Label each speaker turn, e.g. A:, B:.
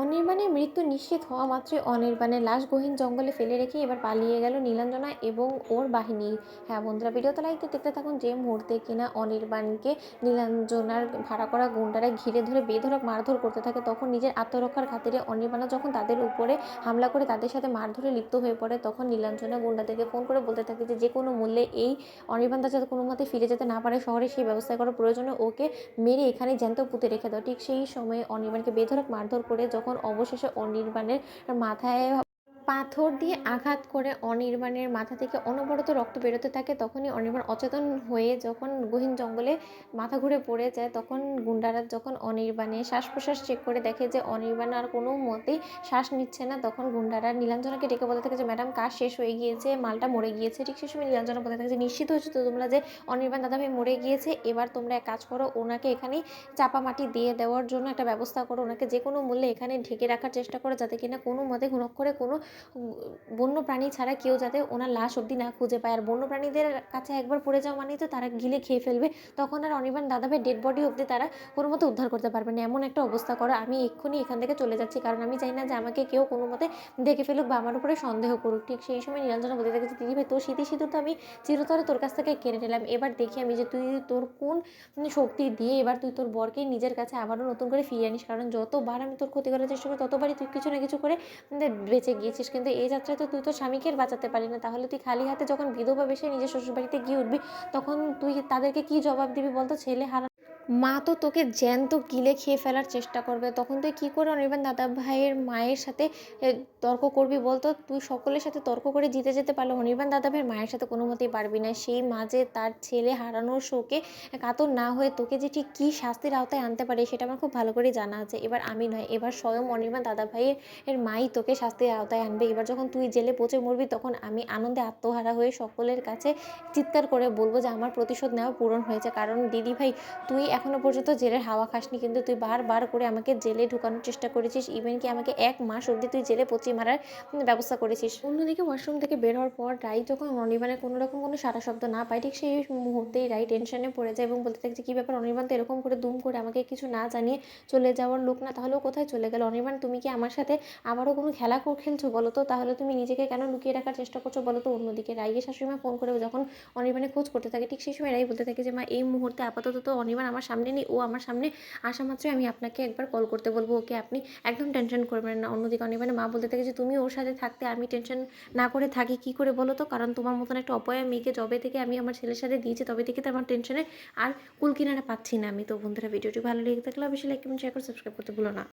A: অনির্বাণের মৃত্যু নিশ্চিত হওয়া মাত্রই অনির্বাণের লাশ গহীন জঙ্গলে ফেলে রেখে এবার পালিয়ে গেল নীলাঞ্জনা এবং ওর বাহিনী। হ্যাঁ বন্ধুরা, ভিডিওতে লাইক দিয়ে দেখতে থাকুন। যে মুহূর্তে কিনা অনির্বাণকে নীলাঞ্জনার ভাড়া করা গুন্ডারা ঘিরে ধরে বেধড়ক মারধর করতে থাকে, তখন নিজের আত্মরক্ষার খাতিরে অনির্বাণা যখন তাদের উপরে হামলা করে তাদের সাথে মারধরে লিপ্ত হয়ে পড়ে, তখন নীলাঞ্জনা গুন্ডাদেরকে ফোন করে বলতে থাকে যে কোনো মূল্যে এই অনির্বাণটা যাতে কোনো মতে ফিরে যেতে না পারে শহরে, সেই ব্যবস্থা করার প্রয়োজনে ওকে মেরে এখানে জ্যান্ত পুঁতে রেখে দাও। ঠিক সেই সময়ে অনির্বাণকে বেধড়ক মারধর করে যখন অবশেষে অনির্বাণের মাথায় পাথর দিয়ে আঘাত করে অনির্বাণের মাথা থেকে অনবরত রক্ত বেরোতে থাকে, তখনই অনির্বাণ অচেতন হয়ে যখন গহীন জঙ্গলে মাথা ঘুরে পড়ে যায়, তখন গুন্ডারা যখন অনির্বাণের শ্বাস প্রশ্বাস চেক করে দেখে যে অনির্বাণ আর কোনো মতেই শ্বাস নিচ্ছে না, তখন গুন্ডারা নীলাঞ্জনাকে ডেকে বলতে থাকে যে ম্যাডাম কাজ শেষ হয়ে গিয়েছে, মালটা মরে গিয়েছে। ঠিক সেই সময় নীলাঞ্জনা বলতে থাকে যে নিশ্চিত হয়েছে তো তোমরা যে অনির্বাণ দাদাভাই মরে গিয়েছে? এবার তোমরা এক কাজ করো, ওনাকে এখানেই চাপা মাটি দিয়ে দেওয়ার জন্য একটা ব্যবস্থা করো, ওনাকে যে কোনো মূল্যে এখানে ঢেকে রাখার চেষ্টা করো, যাতে কিনা কোনো মতে ঘুণক্ষরে কোনো বন্য প্রাণী ছাড়া কেউ যাতে ওনার লাশ অবধি না খুঁজে পায়। আর বন্য প্রাণীদের কাছে একবার পড়ে যাওয়া মানেই তো তারা গিলে খেয়ে ফেলবে, তখন আর অনির্বাণ দাদাভাই ডেড বডি অবধি তারা কোনো মতে উদ্ধার করতে পারবে না। এমন একটা অবস্থা করো, আমি এক্ষুনি এখান থেকে চলে যাচ্ছি, কারণ আমি চাই না যে আমাকে কেউ কোনো মতে দেখে ফেলুক বা আমার উপরে সন্দেহ করুক। ঠিক সেই সময় নীলাঞ্জনা বলতে থাকে যে দিদিভাই তোর স্মৃতি সিঁদুর তো আমি চিরতরে তোর কাছ থেকে কেড়ে নিলাম, এবার দেখি আমি যে তুই তোর কোন শক্তি দিয়ে এবার তুই তোর বরকে নিজের কাছে আবারও নতুন করে ফিরিয়ে আনিস, কারণ যতবার আমি তোর ক্ষতি করার চেষ্টা করি ততবারই তুই কিছু না কিছু করে বেঁচে গিয়েছিস, কিন্তু এই যাত্রায় তো তুই তোর স্বামীকে আর বাঁচাতে পারি না, তাহলে তুই খালি হাতে যখন বিধবা বেশে নিজের শ্বশুরবাড়িতে গিয়ে উঠবি, তখন তুই তাদেরকে কি জবাব দিবি বলতো? ছেলে হারা মা তো তোকে জ্যান্ত গিলে খেয়ে ফেলার চেষ্টা করবে, তখন তুই কী করে অনির্বাণ দাদা ভাইয়ের মায়ের সাথে তর্ক করবি বলতো? তুই সকলের সাথে তর্ক করে জিতে যেতে পারলে অনির্বাণ দাদা ভাইয়ের মায়ের সাথে কোনো মতেই পারবি না। সেই মা যে তার ছেলে হারানোর শোকে কাতর না হয়ে তোকে যে ঠিক কী শাস্তির আওতায় আনতে পারে সেটা আমার খুব ভালো করেই জানা আছে। এবার আমি নয়, এবার স্বয়ং অনির্বাণ দাদা ভাইয়ের মাই তোকে শাস্তির আওতায় আনবে। এবার যখন তুই জেলে পচে মরবি, তখন আমি আনন্দে আত্মহারা হয়ে সকলের কাছে চিৎকার করে বলবো যে আমার প্রতিশোধ নেওয়া পূরণ হয়েছে। কারণ দিদি ভাই, তুই এখনো পর্যন্ত জেলের হাওয়া খাসনি, কিন্তু তুই বারবার করে আমাকে জেলে ঢুকানোর চেষ্টা করেছিস, ইভেন কি আমাকে 1 মাস অবধি তুই জেলে পচিয়ে মারার ব্যবস্থা করেছিস। অন্যদিকে ওয়াশরুম থেকে বের হওয়ার পর রাই যখন অনির্বাণের কোনো রকম কোনো সারা শব্দ না পায়, ঠিক সেই মুহূর্তেই রাই টেনশনে পড়ে যায় এবং বলতে থাকে যে কী ব্যাপার, অনির্বাণ তো এরকম করে দুম করে আমাকে কিছু না জানিয়ে চলে যাওয়ার লোক না, তাহলেও কোথায় চলে গেল? অনির্বাণ, তুমি কি আমার সাথে আবারও কোনো খেলা খেলছো বলো তো? তাহলে তুমি নিজেকে কেন লুকিয়ে রাখার চেষ্টা করছো বলো তো? অন্যদিকে রাইয়ের শাশুড়িমা ফোন করে যখন অনির্বাণের খোঁজ করতে থাকে, ঠিক সেই সময় রাই বলতে থাকে যে মা এই মুহূর্তে আপাতত তো অনির্বাণ আমার সামনে নেই, ও আমার সামনে আসা মাত্রই আমি আপনাকে একবার কল করতে বলবো ওকে, আপনি একদম টেনশন করবেন না। অন্যদিকে অনির্বাণের মা বলতে থাকে যে তুমি ওর সাথে থাকতে আমি টেনশন না করে থাকি কী করে বলো তো? কারণ তোমার মতন একটা অপয়া মেয়েকে যবে থেকে আমি আমার ছেলের সাথে দিয়েছি তবে থেকে তো আমার টেনশনে আর কুল কিনারা পাচ্ছি না আমি। তো বন্ধুরা, ভিডিওটি ভালো লেগে থাকলে অবশ্যই লাইক কমেন্ট শেয়ার করে সাবস্ক্রাইব করতে ভুলো না।